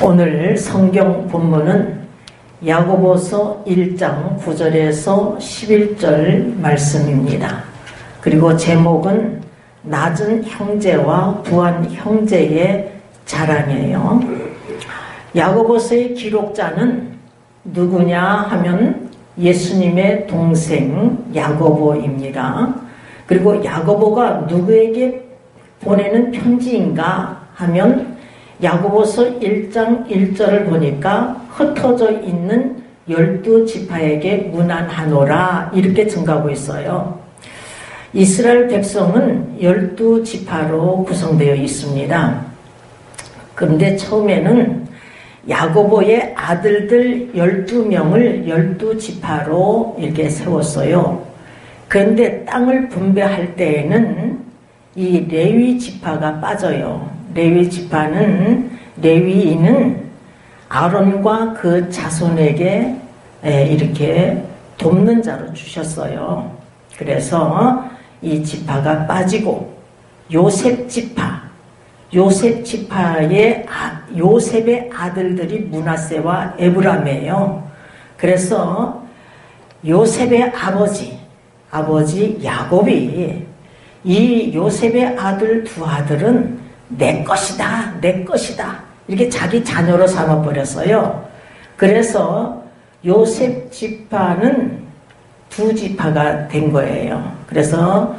오늘 성경 본문은 야고보서 1장 9절에서 11절 말씀입니다. 그리고 제목은 낮은 형제와 부한 형제의 자랑이에요. 야고보서의 기록자는 누구냐 하면 예수님의 동생 야고보입니다. 그리고 야고보가 누구에게 보내는 편지인가 하면 야고보서 1장 1절을 보니까 흩어져 있는 12지파에게 문안하노라 이렇게 증가하고 있어요. 이스라엘 백성은 12지파로 구성되어 있습니다. 그런데 처음에는 야고보의 아들들 12명을 12지파로 이렇게 세웠어요. 그런데 땅을 분배할 때에는 이 레위 지파가 빠져요. 레위 지파는 레위인은 아론과 그 자손에게 이렇게 돕는 자로 주셨어요. 그래서 이 지파가 빠지고 요셉 지파의 요셉의 아들들이 므낫세와 에브라임이에요. 그래서 요셉의 아버지 야곱이 이 요셉의 아들 두 아들은 내 것이다 이렇게 자기 자녀로 삼아버렸어요. 그래서 요셉 지파는 두 지파가 된 거예요. 그래서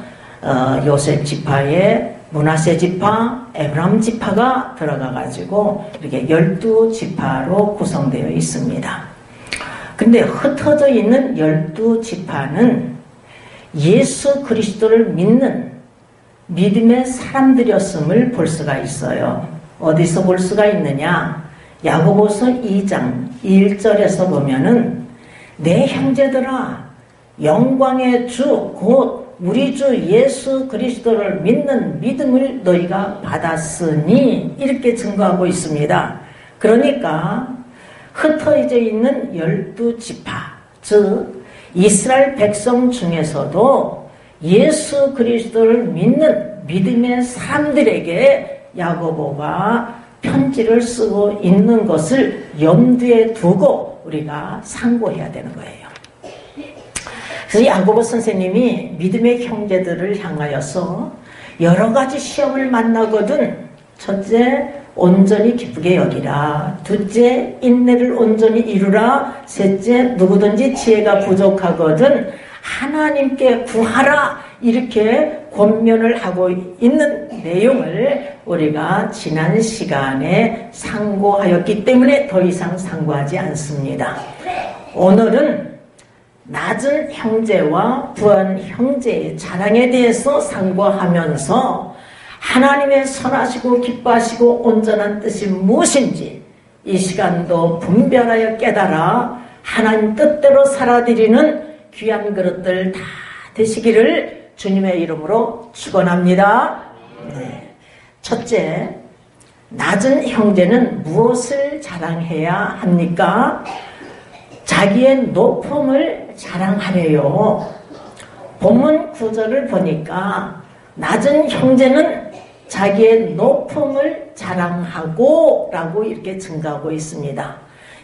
요셉 지파에 므낫세 지파, 에브라임 지파가 들어가가지고 이렇게 12지파로 구성되어 있습니다. 근데 흩어져 있는 12지파는 예수 그리스도를 믿는 믿음의 사람들이었음을 볼 수가 있어요. 어디서 볼 수가 있느냐? 야고보서 2장 1절에서 보면은 내 형제들아 영광의 주 곧 우리 주 예수 그리스도를 믿는 믿음을 너희가 받았으니 이렇게 증거하고 있습니다. 그러니까 흩어져 있는 12지파 즉 이스라엘 백성 중에서도 예수 그리스도를 믿는 믿음의 사람들에게 야고보가 편지를 쓰고 있는 것을 염두에 두고 우리가 상고해야 되는 거예요. 그래서 야고보 선생님이 믿음의 형제들을 향하여서 여러 가지 시험을 만나거든 첫째, 온전히 기쁘게 여기라. 둘째, 인내를 온전히 이루라. 셋째, 누구든지 지혜가 부족하거든 하나님께 구하라. 이렇게 권면을 하고 있는 내용을 우리가 지난 시간에 상고하였기 때문에 더 이상 상고하지 않습니다. 오늘은 낮은 형제와 부한 형제의 자랑에 대해서 상고하면서 하나님의 선하시고 기뻐하시고 온전한 뜻이 무엇인지 이 시간도 분별하여 깨달아 하나님 뜻대로 살아드리는 귀한 그릇들 다 되시기를 주님의 이름으로 축원합니다. 네. 첫째, 낮은 형제는 무엇을 자랑해야 합니까? 자기의 높음을 자랑하래요. 본문 9절을 보니까 낮은 형제는 자기의 높음을 자랑하고 라고 이렇게 증가하고 있습니다.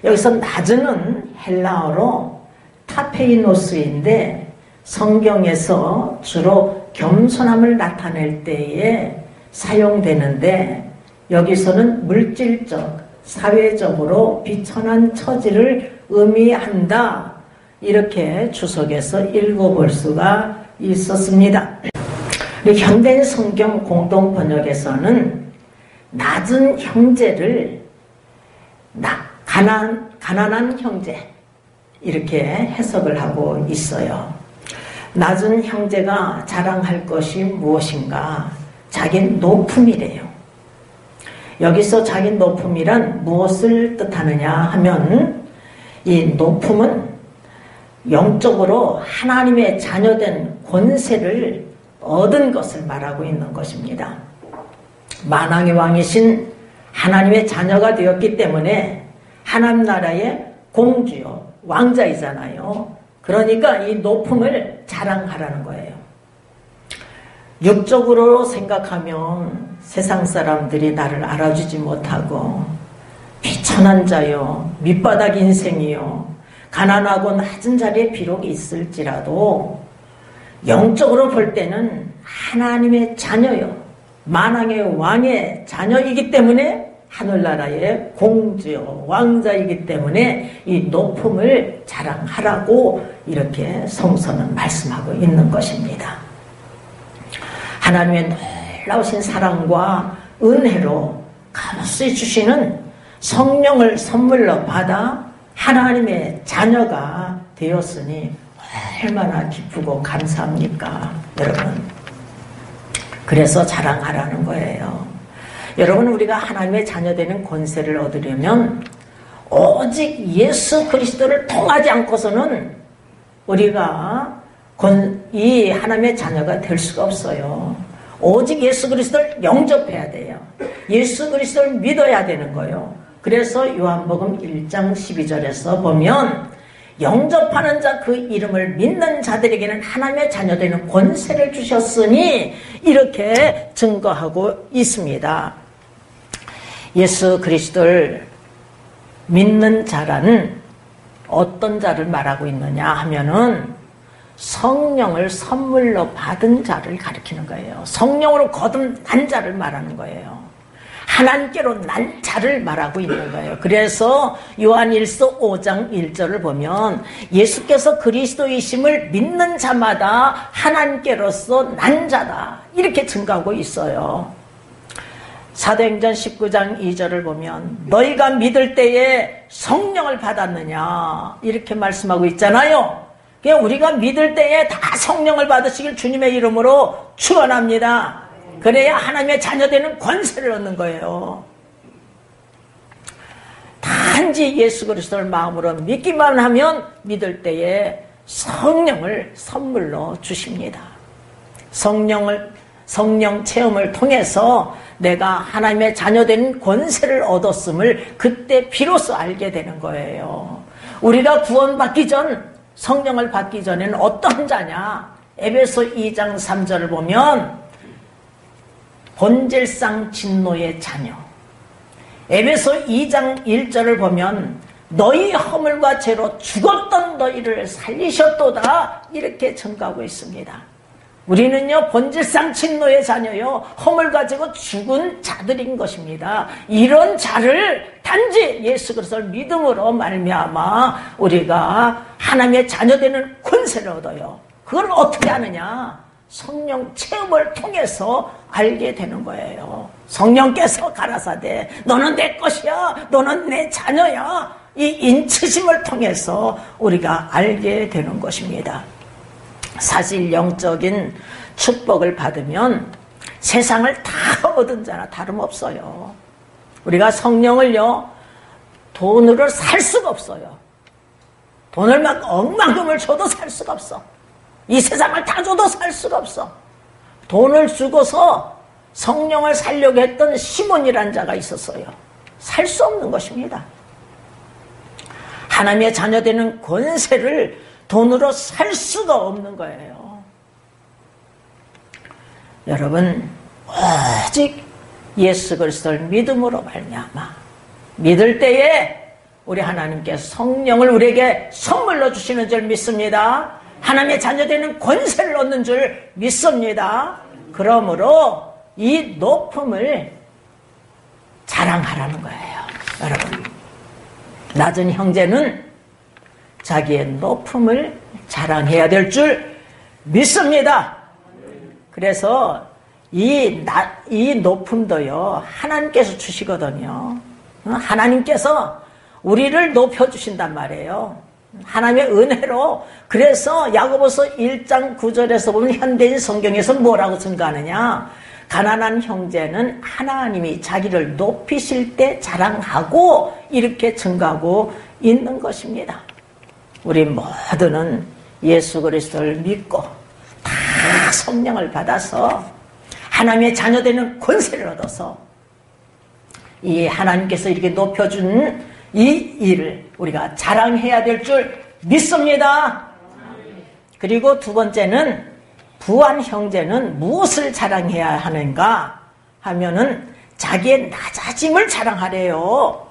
여기서 낮은은 헬라어로 타페이노스인데 성경에서 주로 겸손함을 나타낼 때에 사용되는데 여기서는 물질적, 사회적으로 비천한 처지를 의미한다. 이렇게 주석에서 읽어볼 수가 있었습니다. 현대 성경 공동 번역에서는 낮은 형제를 가난한 형제 이렇게 해석을 하고 있어요. 낮은 형제가 자랑할 것이 무엇인가? 자기 높음이래요. 여기서 자기 높음이란 무엇을 뜻하느냐 하면 이 높음은 영적으로 하나님의 자녀된 권세를 얻은 것을 말하고 있는 것입니다. 만왕의 왕이신 하나님의 자녀가 되었기 때문에 하나님 나라의 공주요 왕자이잖아요. 그러니까 이 높음을 자랑하라는 거예요. 육적으로 생각하면 세상 사람들이 나를 알아주지 못하고 비천한 자요, 밑바닥 인생이요, 가난하고 낮은 자리에 비록 있을지라도 영적으로 볼 때는 하나님의 자녀요, 만왕의 왕의 자녀이기 때문에, 하늘나라의 공주요, 왕자이기 때문에 이 높음을 자랑하라고 이렇게 성서는 말씀하고 있는 것입니다. 하나님의 놀라우신 사랑과 은혜로 값없이 주시는 성령을 선물로 받아 하나님의 자녀가 되었으니 얼마나 기쁘고 감사합니까, 여러분. 그래서 자랑하라는 거예요. 여러분, 우리가 하나님의 자녀되는 권세를 얻으려면 오직 예수 그리스도를 통하지 않고서는 우리가 이 하나님의 자녀가 될 수가 없어요. 오직 예수 그리스도를 영접해야 돼요. 예수 그리스도를 믿어야 되는 거예요. 그래서 요한복음 1장 12절에서 보면 영접하는 자, 그 이름을 믿는 자들에게는 하나님의 자녀되는 권세를 주셨으니 이렇게 증거하고 있습니다. 예수 그리스도를 믿는 자라는 어떤 자를 말하고 있느냐 하면은 성령을 선물로 받은 자를 가리키는 거예요. 성령으로 거듭난 자를 말하는 거예요. 하나님께로 난 자를 말하고 있는 거예요. 그래서 요한일서 5장 1절을 보면 예수께서 그리스도이심을 믿는 자마다 하나님께로서 난 자다, 이렇게 증거하고 있어요. 사도행전 19장 2절을 보면 너희가 믿을 때에 성령을 받았느냐, 이렇게 말씀하고 있잖아요. 우리가 믿을 때에 다 성령을 받으시길 주님의 이름으로 축원합니다. 그래야 하나님의 자녀되는 권세를 얻는 거예요. 단지 예수 그리스도를 마음으로 믿기만 하면 믿을 때에 성령을 선물로 주십니다. 성령 체험을 통해서 내가 하나님의 자녀된 권세를 얻었음을 그때 비로소 알게 되는 거예요. 우리가 구원받기 전, 성령을 받기 전에는 어떤 자냐? 에베소 2장 3절을 보면 본질상 진노의 자녀. 에베소 2장 1절을 보면 너희 허물과 죄로 죽었던 너희를 살리셨도다, 이렇게 증거하고 있습니다. 우리는요, 본질상 진노의 자녀요, 허물 가지고 죽은 자들인 것입니다. 이런 자를 단지 예수 그리스도를 믿음으로 말미암아 우리가 하나님의 자녀되는 권세를 얻어요. 그걸 어떻게 하느냐? 성령 체험을 통해서 알게 되는 거예요. 성령께서 가라사대 너는 내 것이야, 너는 내 자녀야, 이 인치심을 통해서 우리가 알게 되는 것입니다. 사실 영적인 축복을 받으면 세상을 다 얻은 자나 다름없어요. 우리가 성령을요, 돈으로 살 수가 없어요. 돈을 막 억만금을 줘도 살 수가 없어. 이 세상을 다 줘도 살 수가 없어. 돈을 주고서 성령을 살려고 했던 시몬이라는 자가 있었어요. 살 수 없는 것입니다. 하나님의 자녀되는 권세를 돈으로 살 수가 없는 거예요. 여러분, 오직 예수 그리스도를 믿음으로 말미암아 믿을 때에 우리 하나님께서 성령을 우리에게 선물로 주시는 줄 믿습니다. 하나님의 자녀되는 권세를 얻는 줄 믿습니다. 그러므로 이 높음을 자랑하라는 거예요. 여러분, 낮은 형제는 자기의 높음을 자랑해야 될 줄 믿습니다. 그래서 이 높음도요, 하나님께서 주시거든요. 하나님께서 우리를 높여주신단 말이에요. 하나님의 은혜로. 그래서 야고보서 1장 9절에서 보면 현대인 성경에서 뭐라고 증거하느냐? 가난한 형제는 하나님이 자기를 높이실 때 자랑하고, 이렇게 증거하고 있는 것입니다. 우리 모두는 예수 그리스도를 믿고 다 성령을 받아서 하나님의 자녀되는 권세를 얻어서 이 하나님께서 이렇게 높여준 이 일을 우리가 자랑해야 될 줄 믿습니다. 그리고 두 번째는, 부한 형제는 무엇을 자랑해야 하는가 하면은 자기의 낮아짐을 자랑하래요.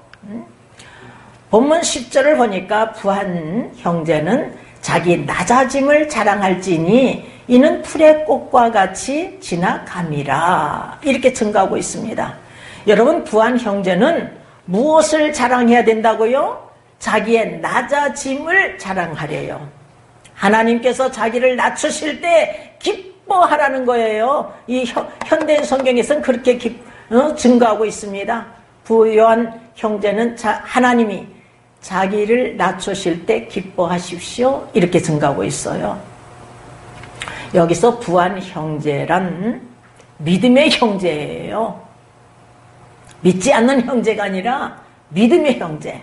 본문 10절을 보니까 부한 형제는 자기 낮아짐을 자랑할지니 이는 풀의 꽃과 같이 지나감이라 이렇게 증가하고 있습니다. 여러분, 부한 형제는 무엇을 자랑해야 된다고요? 자기의 낮아짐을 자랑하래요. 하나님께서 자기를 낮추실 때 기뻐하라는 거예요. 이 현대인 성경에서는 그렇게 증가하고 있습니다. 부요한 형제는 하나님이 자기를 낮추실 때 기뻐하십시오 이렇게 증가하고 있어요. 여기서 부한 형제란 믿음의 형제예요. 믿지 않는 형제가 아니라 믿음의 형제.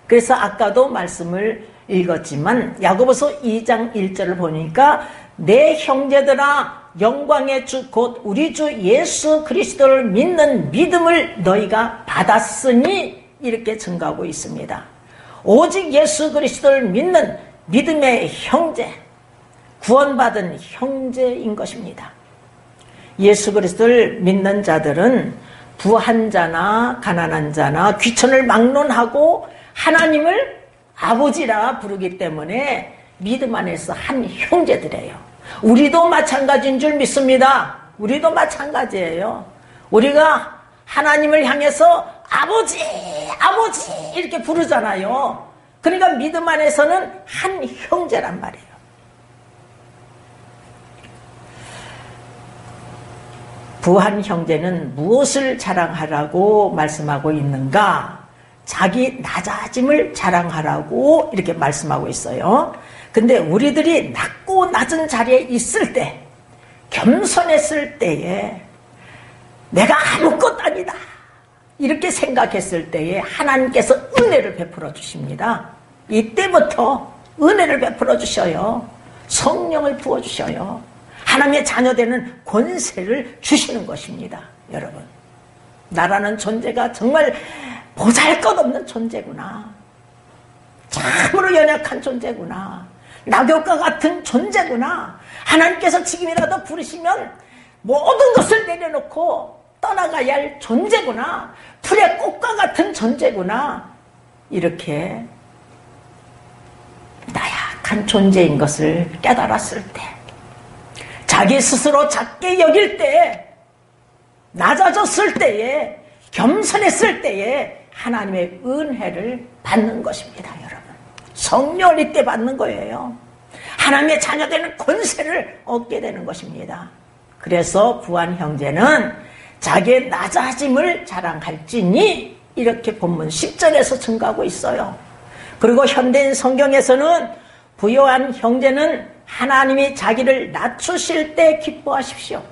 그래서 아까도 말씀을 읽었지만 야고보서 2장 1절을 보니까 내 형제들아 영광의 주 곧 우리 주 예수 그리스도를 믿는 믿음을 너희가 받았으니 이렇게 증가하고 있습니다. 오직 예수 그리스도를 믿는 믿음의 형제, 구원받은 형제인 것입니다. 예수 그리스도를 믿는 자들은 부한 자나 가난한 자나 귀천을 막론하고 하나님을 아버지라 부르기 때문에 믿음 안에서 한 형제들이에요. 우리도 마찬가지인 줄 믿습니다. 우리도 마찬가지예요. 우리가 하나님을 향해서 아버지, 아버지 이렇게 부르잖아요. 그러니까 믿음 안에서는 한 형제란 말이에요. 부한 형제는 무엇을 자랑하라고 말씀하고 있는가? 자기 낮아짐을 자랑하라고 이렇게 말씀하고 있어요. 근데 우리들이 낮고 낮은 자리에 있을 때, 겸손했을 때에 내가 아무것도 아니다 이렇게 생각했을 때에 하나님께서 은혜를 베풀어 주십니다. 이때부터 은혜를 베풀어 주셔요. 성령을 부어 주셔요. 하나님의 자녀되는 권세를 주시는 것입니다. 여러분, 나라는 존재가 정말 보잘것없는 존재구나. 참으로 연약한 존재구나. 낙엽과 같은 존재구나. 하나님께서 지금이라도 부르시면 모든 것을 내려놓고 떠나가야 할 존재구나. 풀의 꽃과 같은 존재구나. 이렇게 나약한 존재인 것을 깨달았을 때, 자기 스스로 작게 여길 때, 낮아졌을 때에, 겸손했을 때에 하나님의 은혜를 받는 것입니다. 여러분, 성령을 이때 받는 거예요. 하나님의 자녀되는 권세를 얻게 되는 것입니다. 그래서 부한 형제는 자기의 낮아짐을 자랑할지니 이렇게 본문 10절에서 증가하고 있어요. 그리고 현대인 성경에서는 부요한 형제는 하나님이 자기를 낮추실 때 기뻐하십시오.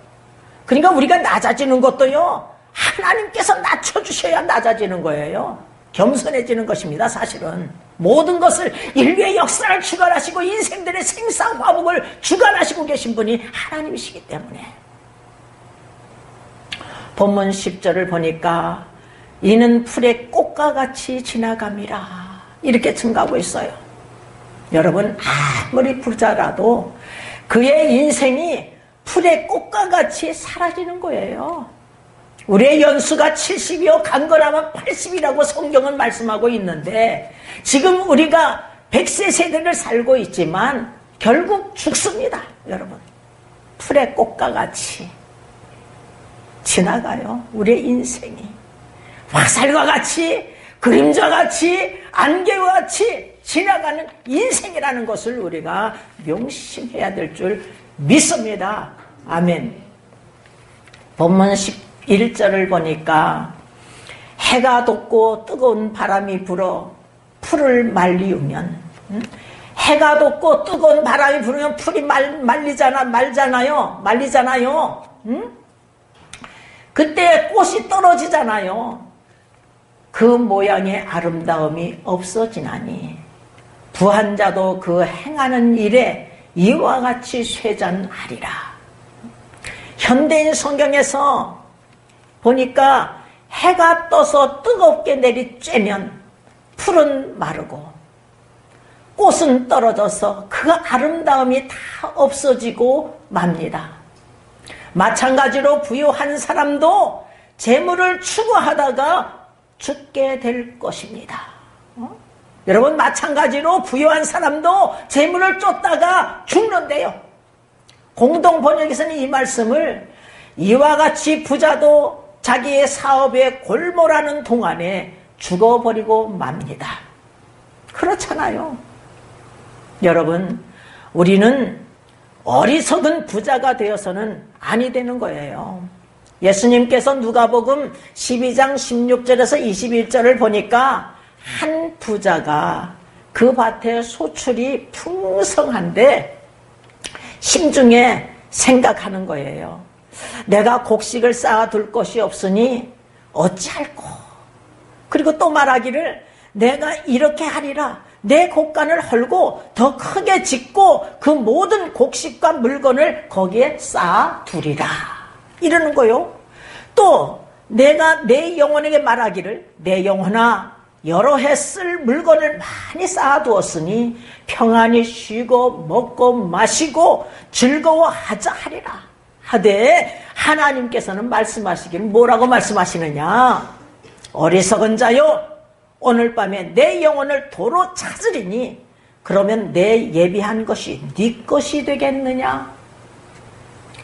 그러니까 우리가 낮아지는 것도요, 하나님께서 낮춰주셔야 낮아지는 거예요. 겸손해지는 것입니다. 사실은 모든 것을 인류의 역사를 주관하시고 인생들의 생사화복을 주관하시고 계신 분이 하나님이시기 때문에. 본문 10절을 보니까 이는 풀의 꽃과 같이 지나감이라 이렇게 증가하고 있어요. 여러분, 아무리 부자라도 그의 인생이 풀의 꽃과 같이 사라지는 거예요. 우리의 연수가 70이요 강건하면 80이라고 성경은 말씀하고 있는데, 지금 우리가 100세 세대를 살고 있지만 결국 죽습니다. 여러분, 풀의 꽃과 같이 지나가요. 우리의 인생이 화살과 같이, 그림자와 같이, 안개와 같이 지나가는 인생이라는 것을 우리가 명심해야 될 줄 믿습니다. 아멘. 본문 11절을 보니까 해가 돋고 뜨거운 바람이 불어 풀을 말리우면, 해가 돋고 뜨거운 바람이 불으면 풀이 말리잖아요. 그때 꽃이 떨어지잖아요. 그 모양의 아름다움이 없어지나니 부한 자도 그 행하는 일에 이와 같이 쇠잔하리라. 현대인 성경에서 보니까 해가 떠서 뜨겁게 내리쬐면 풀은 마르고 꽃은 떨어져서 그 아름다움이 다 없어지고 맙니다. 마찬가지로 부유한 사람도 재물을 추구하다가 죽게 될 것입니다. 여러분, 마찬가지로 부유한 사람도 재물을 쫓다가 죽는데요. 공동 번역에서는 이 말씀을 이와 같이 부자도 자기의 사업에 골몰하는 동안에 죽어버리고 맙니다. 그렇잖아요. 여러분, 우리는 어리석은 부자가 되어서는 아니 되는 거예요. 예수님께서 누가복음 12장 16절에서 21절을 보니까 한 부자가 그 밭에 소출이 풍성한데 심중에 생각하는 거예요. 내가 곡식을 쌓아둘 것이 없으니 어찌할꼬. 그리고 또 말하기를 내가 이렇게 하리라. 내 곡간을 헐고 더 크게 짓고 그 모든 곡식과 물건을 거기에 쌓아두리라. 이러는 거요. 또 내가 내 영혼에게 말하기를 내 영혼아 여러 해 쓸 물건을 많이 쌓아두었으니 평안히 쉬고 먹고 마시고 즐거워하자 하리라 하되 하나님께서는 말씀하시기를 뭐라고 말씀하시느냐. 어리석은 자요 오늘 밤에 내 영혼을 도로 찾으리니 그러면 내 예비한 것이 네 것이 되겠느냐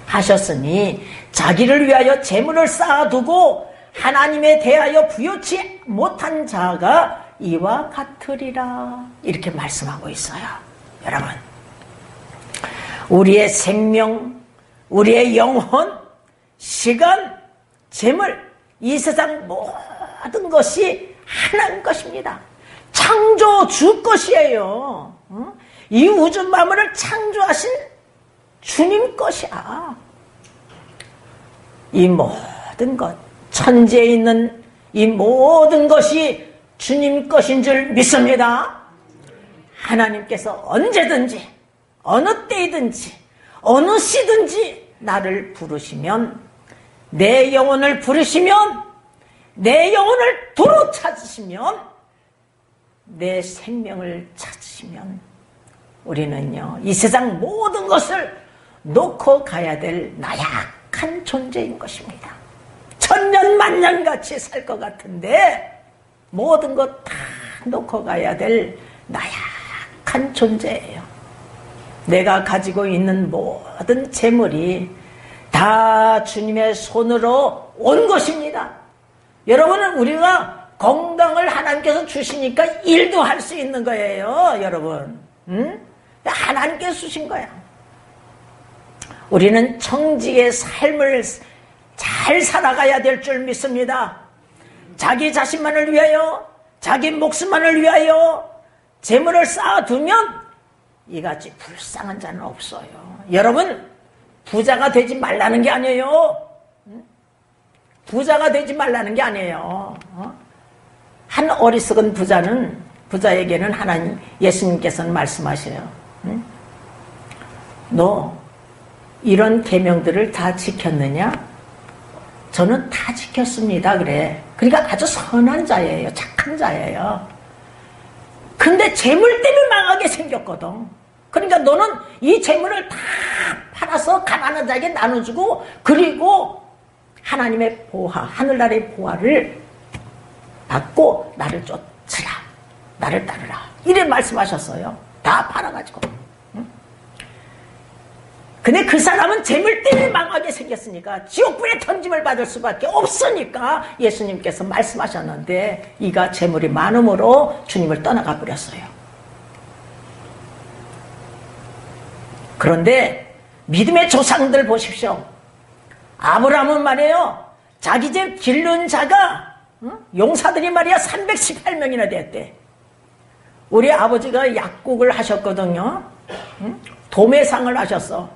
하셨으니 자기를 위하여 재물을 쌓아두고 하나님에 대하여 부요치 못한 자가 이와 같으리라. 이렇게 말씀하고 있어요. 여러분, 우리의 생명, 우리의 영혼, 시간, 재물, 이 세상 모든 것이 하나님 것입니다. 창조주 것이에요. 이 우주 만물을 창조하신 주님 것이야. 이 모든 것, 천지에 있는 이 모든 것이 주님 것인 줄 믿습니다. 하나님께서 언제든지 어느 때이든지 어느 시든지 나를 부르시면 내 영혼을 부르시면 내 영혼을 도로 찾으시면 내 생명을 찾으시면 우리는요 이 세상 모든 것을 놓고 가야 될 나약한 존재인 것입니다. 천년 만년같이 살 것 같은데 모든 것 다 놓고 가야 될 나약한 존재예요. 내가 가지고 있는 모든 재물이 다 주님의 손으로 온 것입니다. 여러분은 우리가 건강을 하나님께서 주시니까 일도 할 수 있는 거예요. 여러분, 하나님께서 주신 거야. 우리는 청지의 삶을 잘 살아가야 될 줄 믿습니다. 자기 자신만을 위하여 자기 목숨만을 위하여 재물을 쌓아두면 이같이 불쌍한 자는 없어요. 여러분, 부자가 되지 말라는 게 아니에요. 부자가 되지 말라는 게 아니에요. 한 어리석은 부자에게는 하나님, 예수님께서는 말씀하셔요. 너 이런 계명들을 다 지켰느냐? 저는 다 지켰습니다. 그래. 그러니까 아주 선한 자예요. 착한 자예요. 근데 재물 때문에 망하게 생겼거든. 그러니까 너는 이 재물을 다 팔아서 가난한 자에게 나눠주고 그리고 하나님의 보화, 하늘나라의 보화를 받고 나를 쫓으라. 나를 따르라. 이래 말씀하셨어요. 다 팔아가지고. 근데 그 사람은 재물 때문에 망하게 생겼으니까 지옥불에 던짐을 받을 수밖에 없으니까 예수님께서 말씀하셨는데 이가 재물이 많음으로 주님을 떠나가 버렸어요. 그런데 믿음의 조상들 보십시오. 아브라함은 말이에요. 자기 집 기른 자가 용사들이 말이야 318명이나 됐대. 우리 아버지가 약국을 하셨거든요. 도매상을 하셨어.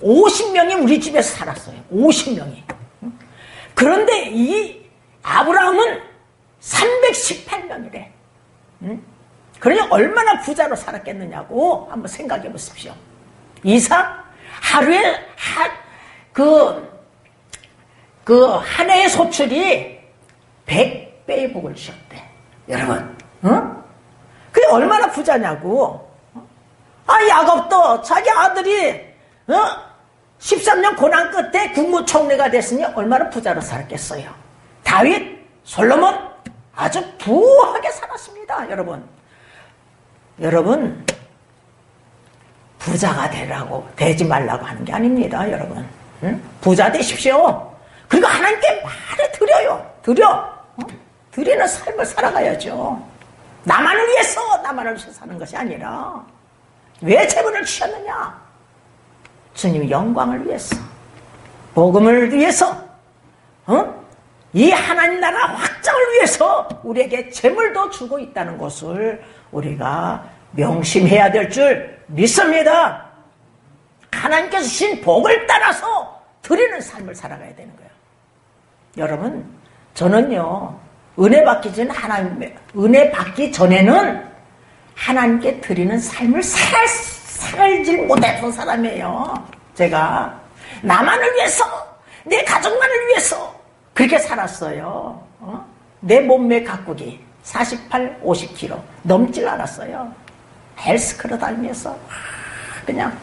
50명이 우리 집에서 살았어요. 50명이. 그런데 이 아브라함은 318명이래. 그러니 얼마나 부자로 살았겠느냐고 한번 생각해 보십시오. 이삭 하루에 한 해의 소출이 100배의 복을 주셨대. 여러분, 그게 얼마나 부자냐고. 야곱도 자기 아들이 13년 고난 끝에 국무총리가 됐으니 얼마나 부자로 살았겠어요. 다윗, 솔로몬, 아주 부하게 살았습니다. 여러분 부자가 되지 말라고 하는 게 아닙니다. 여러분 부자 되십시오. 그리고 하나님께 말을 드려요. 드리는 삶을 살아가야죠. 나만을 위해서 사는 것이 아니라 왜 재물을 주셨느냐? 주님 영광을 위해서, 복음을 위해서, 이 하나님 나라 확장을 위해서 우리에게 재물도 주고 있다는 것을 우리가 명심해야 될 줄 믿습니다. 하나님께서 주신 복을 따라서 드리는 삶을 살아가야 되는 거예요. 여러분, 저는요, 은혜 받기 전에는 하나님께 드리는 삶을 살지 못했던 사람이에요. 제가 나만을 위해서, 내 가족만을 위해서 그렇게 살았어요. 내 몸매 가꾸기 48, 50kg 넘질 않았어요. 헬스클럽 다니면서 그냥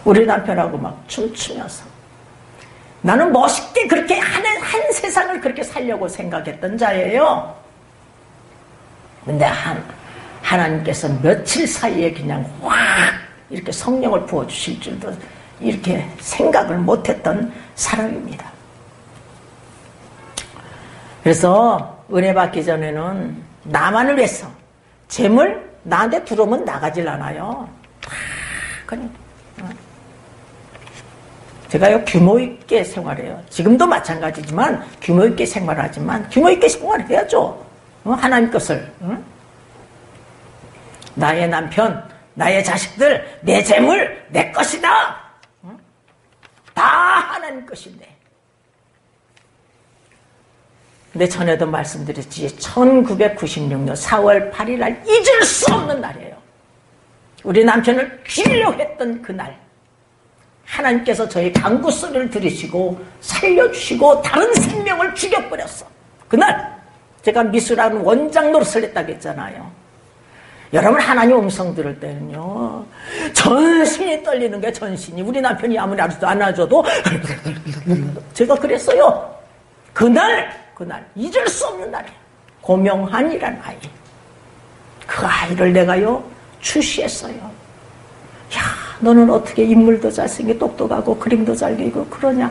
우리 남편하고 막 춤추면서 나는 멋있게 그렇게 한 세상을 그렇게 살려고 생각했던 자예요. 근데 하나님께서 며칠 사이에 그냥 확 이렇게 성령을 부어주실 줄도 이렇게 생각을 못했던 사람입니다. 그래서 은혜 받기 전에는 나만을 위해서 재물 나한테 들어오면 나가질 않아요. 그냥 제가요 규모 있게 생활해요. 지금도 마찬가지지만 규모 있게 생활하지만 규모 있게 생활해야죠. 하나님 것을 나의 남편, 나의 자식들, 내 재물 내 것이다. 다 하나님 것인데. 근데 전에도 말씀드렸지 1996년 4월 8일 날 잊을 수 없는 날이에요. 우리 남편을 죽이려고 했던 그날 하나님께서 저희 간구 소리를 들으시고 살려주시고 다른 생명을 죽여버렸어. 그날 제가 미술하는 원장 노릇을 했다고 했잖아요. 여러분 하나님 음성 들을 때는요 전신이 떨리는 게 전신이. 우리 남편이 아무리 안아줘도 제가 그랬어요. 그날 잊을 수 없는 날이에요. 고명한이라는 아이. 그 아이를 내가요 출시했어요. 야, 너는 어떻게 인물도 잘생기고 똑똑하고 그림도 잘 그리고 그러냐.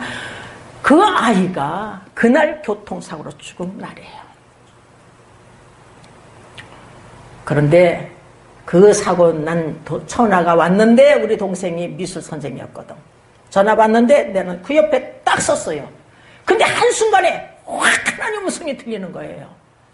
그 아이가 그날 교통사고로 죽은 날이에요. 그런데 그 사고 난 전화가 왔는데 우리 동생이 미술 선생님이었거든. 전화 받는데 내는 그 옆에 딱 섰어요. 근데 한순간에 확 하나님 음성이 들리는 거예요.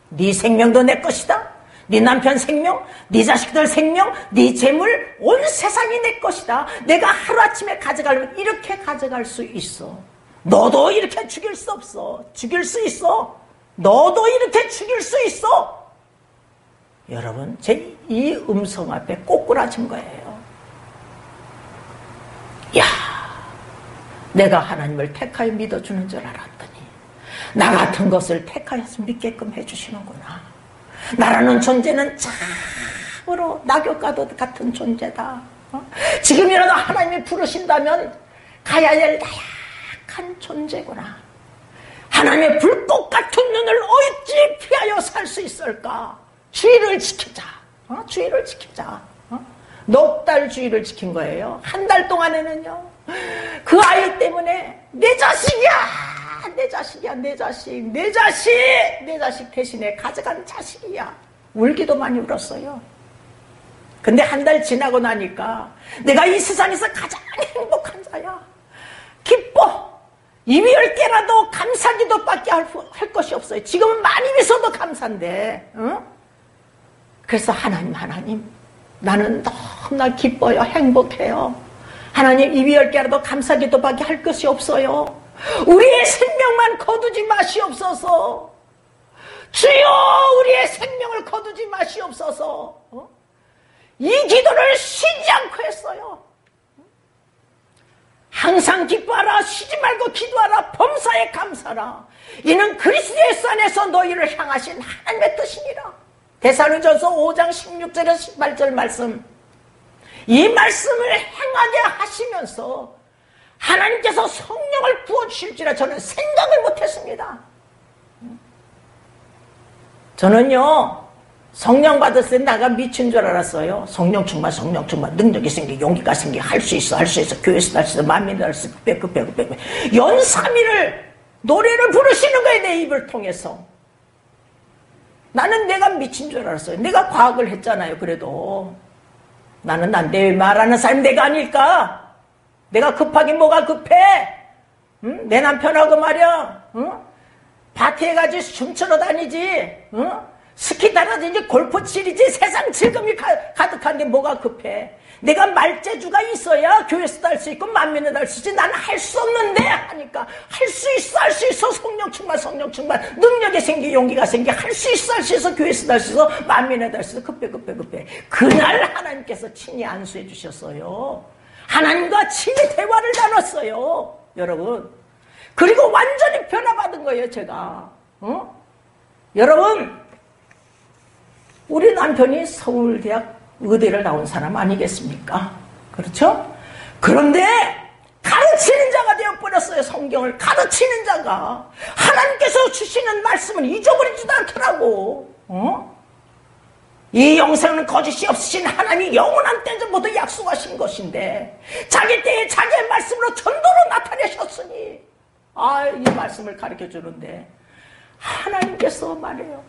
네 생명도 내 것이다. 네 남편 생명, 네 자식들 생명, 네 재물, 온 세상이 내 것이다. 내가 하루아침에 가져가려면 이렇게 가져갈 수 있어. 너도 이렇게 죽일 수 없어. 죽일 수 있어. 너도 이렇게 죽일 수 있어. 여러분, 제 이 음성 앞에 꼬꾸라진 거예요. 야, 내가 하나님을 택하여 믿어주는 줄 알았더니 나 같은 것을 택하여서 믿게끔 해주시는구나. 나라는 존재는 참으로 낙엽과도 같은 존재다. 지금이라도 하나님이 부르신다면 가야 할 나약한 존재구나. 하나님의 불꽃 같은 눈을 어찌 피하여 살 수 있을까? 주의를 지키자. 주의를 지키자. 넉 달 주의를 지킨 거예요. 한 달 동안에는요. 그 아이 때문에 내 자식이야. 내 자식이야. 내 자식. 내 자식. 내 자식 대신에 가져간 자식이야. 울기도 많이 울었어요. 근데 한 달 지나고 나니까 내가 이 세상에서 가장 행복한 자야. 기뻐. 입이 10개라도 감사기도밖에 할 것이 없어요. 지금은 많이 있어도 감사인데. 그래서 하나님 나는 너무나 기뻐요. 행복해요. 하나님 입이 10개라도 감사기도밖에 할 것이 없어요. 우리의 생명만 거두지 마시옵소서. 주여 우리의 생명을 거두지 마시옵소서. 이 기도를 쉬지 않고 했어요. 항상 기뻐하라. 쉬지 말고 기도하라. 범사에 감사라. 이는 그리스도 예수 안에서 너희를 향하신 하나님의 뜻이니라. 데살로니가전서 5장 16절에서 18절 말씀. 이 말씀을 행하게 하시면서 하나님께서 성령을 부어주실지라 저는 생각을 못했습니다. 저는요 성령 받았을 때 나가 미친 줄 알았어요. 성령 충만 능력이 생기 용기가 생기 할 수 있어 교회에서 할 수 있어 만민을 할 수 있어 급해 연삼일을 노래를 부르시는 거예요. 내 입을 통해서. 나는 내가 미친 줄 알았어요. 내가 과학을 했잖아요. 그래도 나는 내 말하는 사람이 내가 아닐까? 내가 급하긴 뭐가 급해? 응? 내 남편하고 말이야 밭에 가지 춤추러 다니지 스키 타라든지 골프 치리지 세상 즐거움이 가득한데 뭐가 급해? 내가 말재주가 있어야 교회에서도 할 수 있고 만민에도 할 수 있지. 나는 할 수 없는데 하니까 할 수 있어 성령 충만 능력이 생기 용기가 생기 할 수 있어 교회에서도 할 수 있어 만민에도 할 수 있어 급해 그날 하나님께서 친히 안수해 주셨어요. 하나님과 친히 대화를 나눴어요. 여러분 그리고 완전히 변화받은 거예요. 제가 여러분 우리 남편이 서울대학 의대를 나온 사람 아니겠습니까? 그렇죠? 그런데 가르치는 자가 되어버렸어요. 성경을 가르치는 자가. 하나님께서 주시는 말씀은 잊어버리지도 않더라고. 이 영생은 거짓이 없으신 하나님이 영원한 때부터 약속하신 것인데 자기 때에 자기의 말씀으로 전도로 나타내셨으니 이 말씀을 가르쳐주는데 하나님께서 말해요.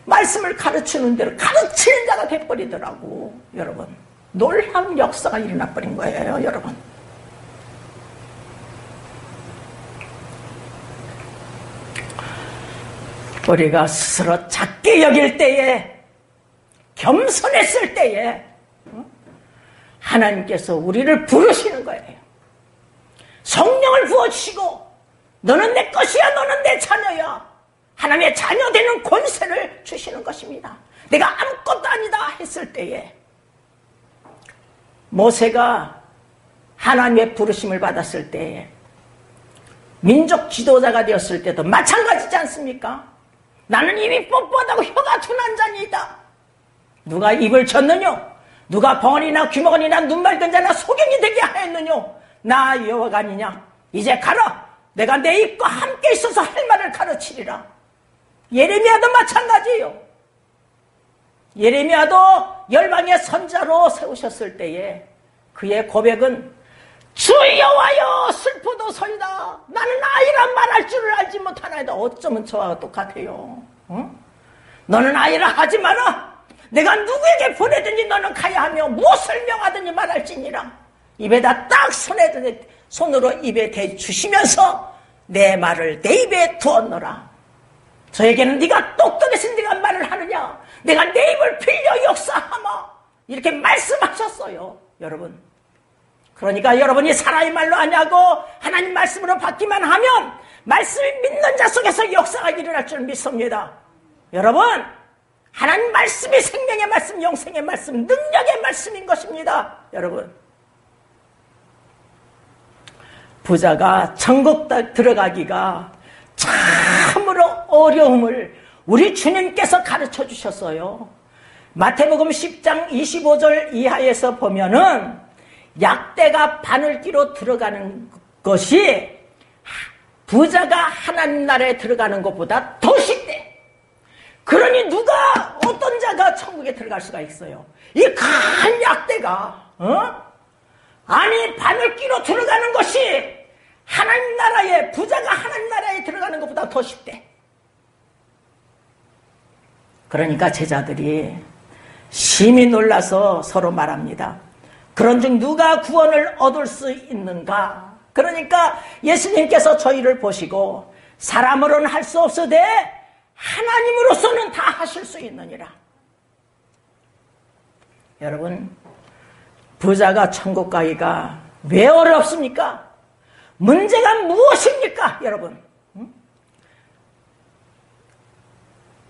말씀을 가르치는 대로 가르치는 자가 돼버리더라고. 여러분 놀라운 역사가 일어나버린 거예요. 여러분 우리가 스스로 작게 여길 때에 겸손했을 때에 하나님께서 우리를 부르시는 거예요. 성령을 부어주시고 너는 내 것이야 너는 내 자녀야 하나님의 자녀 되는 권세를 주시는 것입니다. 내가 아무것도 아니다 했을 때에 모세가 하나님의 부르심을 받았을 때에 민족 지도자가 되었을 때도 마찬가지지 않습니까? 나는 입이 뻣뻣하고 혀가 둔한 자니이다. 누가 입을 쳤느냐? 누가 벙어리나 귀머거리나 눈 맑은 자나 소경이 되게 하였느냐? 나 여호와가 아니냐? 이제 가라. 내가 내 입과 함께 있어서 할 말을 가르치리라. 예레미야도 마찬가지예요. 예레미야도 열방의 선자로 세우셨을 때에 그의 고백은 주 여호와여 슬프도소이다. 나는 아이라 말할 줄을 알지 못하나이다. 어쩌면 저와 똑같아요. 너는 아이라 하지 마라. 내가 누구에게 보내든지 너는 가야 하며 무엇을 명하든지 말할지니라. 입에다 딱 손으로 입에 대주시면서 내 말을 내 입에 두었노라. 저에게는 네가 똑똑해서 네가 말을 하느냐? 내가 내 입을 빌려 역사하마. 이렇게 말씀하셨어요. 여러분 그러니까 여러분이 사람의 말로 하냐고 하나님 말씀으로 받기만 하면 말씀을 믿는 자 속에서 역사가 일어날 줄 믿습니다. 여러분 하나님 말씀이 생명의 말씀 영생의 말씀 능력의 말씀인 것입니다. 여러분 부자가 천국 들어가기가 참으로 어려움을 우리 주님께서 가르쳐 주셨어요. 마태복음 10장 25절 이하에서 보면은 약대가 바늘기로 들어가는 것이 부자가 하나님 나라에 들어가는 것보다 더 쉽대. 그러니 누가 어떤 자가 천국에 들어갈 수가 있어요? 이 큰 약대가 아니 바늘기로 들어가는 것이 하나님 나라에 부자가 하나님 나라에 들어가는 것보다 더 쉽대. 그러니까 제자들이 심히 놀라서 서로 말합니다. 그런즉 누가 구원을 얻을 수 있는가? 그러니까 예수님께서 저희를 보시고 사람으로는 할 수 없으되 하나님으로서는 다 하실 수 있느니라. 여러분 부자가 천국 가기가 왜 어렵습니까? 문제가 무엇입니까? 여러분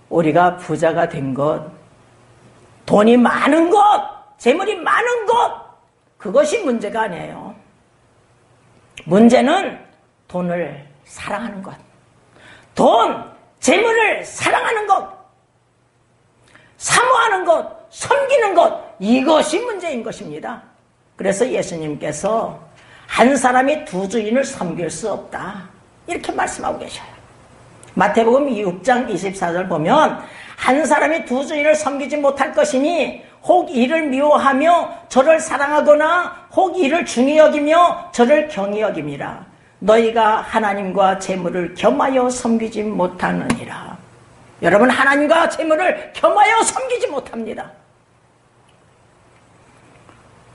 우리가 부자가 된 것, 돈이 많은 것, 재물이 많은 것 그것이 문제가 아니에요. 문제는 돈을 사랑하는 것, 돈, 재물을 사랑하는 것, 사모하는 것, 섬기는 것 이것이 문제인 것입니다. 그래서 예수님께서 한 사람이 두 주인을 섬길 수 없다 이렇게 말씀하고 계셔요. 마태복음 6장 24절 보면 한 사람이 두 주인을 섬기지 못할 것이니 혹 이를 미워하며 저를 사랑하거나 혹 이를 중히 여기며 저를 경히 여김이라. 너희가 하나님과 재물을 겸하여 섬기지 못하느니라. 여러분, 하나님과 재물을 겸하여 섬기지 못합니다.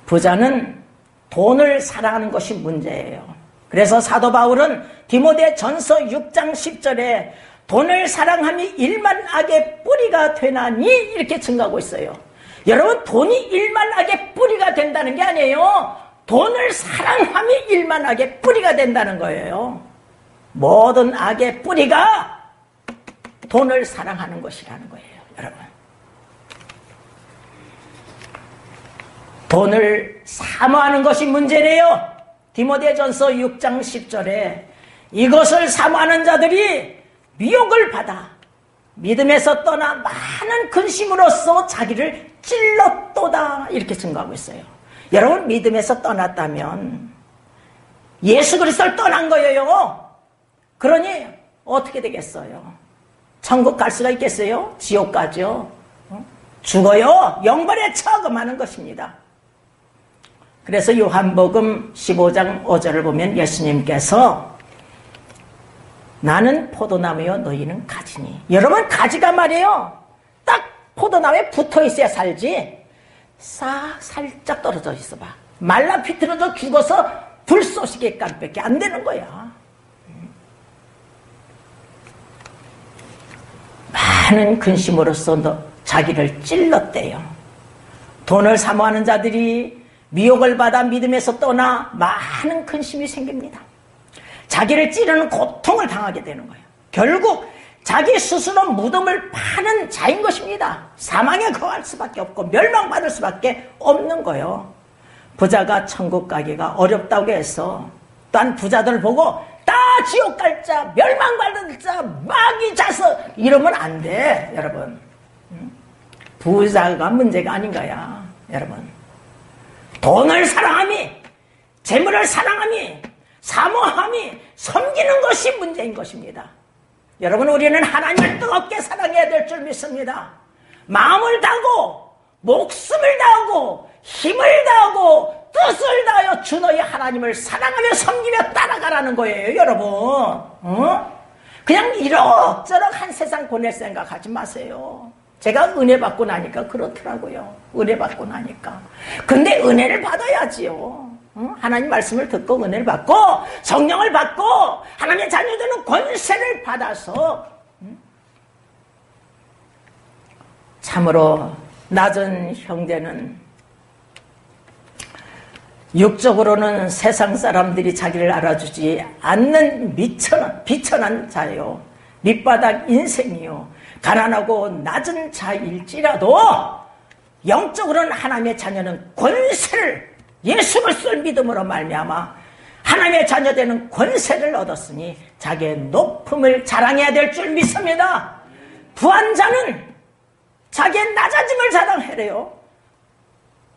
부자는 돈을 사랑하는 것이 문제예요. 그래서 사도 바울은 디모데전서 6장 10절에 돈을 사랑함이 일만 악의 뿌리가 되나니 이렇게 증가하고 있어요. 여러분, 돈이 일만 악의 뿌리가 된다는 게 아니에요. 돈을 사랑함이 일만 악의 뿌리가 된다는 거예요. 모든 악의 뿌리가 돈을 사랑하는 것이라는 거예요, 여러분. 돈을 사모하는 것이 문제래요. 디모데전서 6장 10절에 이것을 사모하는 자들이 미혹을 받아 믿음에서 떠나 많은 근심으로써 자기를 찔렀도다 이렇게 증거하고 있어요. 여러분, 믿음에서 떠났다면 예수 그리스도를 떠난 거예요. 그러니 어떻게 되겠어요? 천국 갈 수가 있겠어요? 지옥 가죠. 죽어요. 영벌에 처금하는 것입니다. 그래서 요한복음 15장 5절을 보면 예수님께서 나는 포도나무요 너희는 가지니. 여러분, 가지가 말이에요. 딱 포도나무에 붙어 있어야 살지. 싹 살짝 떨어져 있어 봐. 말라 비틀어져 죽어서 불쏘시개 깜밖에 안 되는 거야. 많은 근심으로써 자기를 찔렀대요. 돈을 사모하는 자들이 미혹을 받아 믿음에서 떠나 많은 근심이 생깁니다. 자기를 찌르는 고통을 당하게 되는 거예요. 결국 자기 스스로 무덤을 파는 자인 것입니다. 사망에 거할 수밖에 없고 멸망받을 수밖에 없는 거예요. 부자가 천국 가기가 어렵다고 해서 딴 부자들 보고 다 지옥 갈 자, 멸망받을 자, 마귀 자서 이러면 안 돼, 여러분. 부자가 문제가 아닌 거야, 여러분. 돈을 사랑함이, 재물을 사랑함이, 사모함이, 섬기는 것이 문제인 것입니다. 여러분, 우리는 하나님을 뜨겁게 사랑해야 될 줄 믿습니다. 마음을 다하고, 목숨을 다하고, 힘을 다하고, 뜻을 다하여 주 너희 하나님을 사랑하며 섬기며 따라가라는 거예요, 여러분. 그냥 이럭저럭 한 세상 보낼 생각하지 마세요. 제가 은혜 받고 나니까 그렇더라고요. 은혜 받고 나니까. 근데 은혜를 받아야지요. 하나님 말씀을 듣고 은혜를 받고 성령을 받고 하나님의 자녀되는 권세를 받아서 참으로 낮은 형제는 육적으로는 세상 사람들이 자기를 알아주지 않는 비천한 자요. 밑바닥 인생이요. 가난하고 낮은 자일지라도 영적으로는 하나님의 자녀는 권세를 예수 그리스도를 믿음으로 말미암아 하나님의 자녀되는 권세를 얻었으니 자기의 높음을 자랑해야 될 줄 믿습니다. 부한 자는 자기의 낮아짐을 자랑해래요.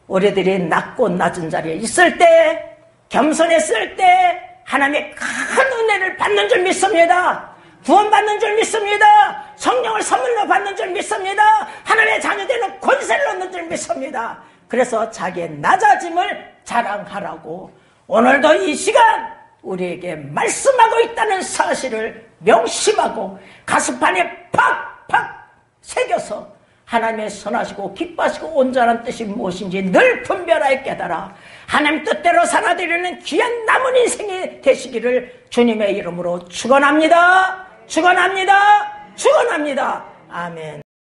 우리들이 낮고 낮은 자리에 있을 때, 겸손했을 때 하나님의 큰 은혜를 받는 줄 믿습니다. 구원받는 줄 믿습니다. 성령을 선물로 받는 줄 믿습니다. 하나님의 자녀되는 권세를 얻는 줄 믿습니다. 그래서 자기의 낮아짐을 자랑하라고 오늘도 이 시간 우리에게 말씀하고 있다는 사실을 명심하고 가슴판에 팍팍 새겨서 하나님의 선하시고 기뻐하시고 온전한 뜻이 무엇인지 늘 분별하여 깨달아 하나님 뜻대로 살아드리는 귀한 남은 인생이 되시기를 주님의 이름으로 축원합니다. 축원합니다. 축원합니다. 아멘.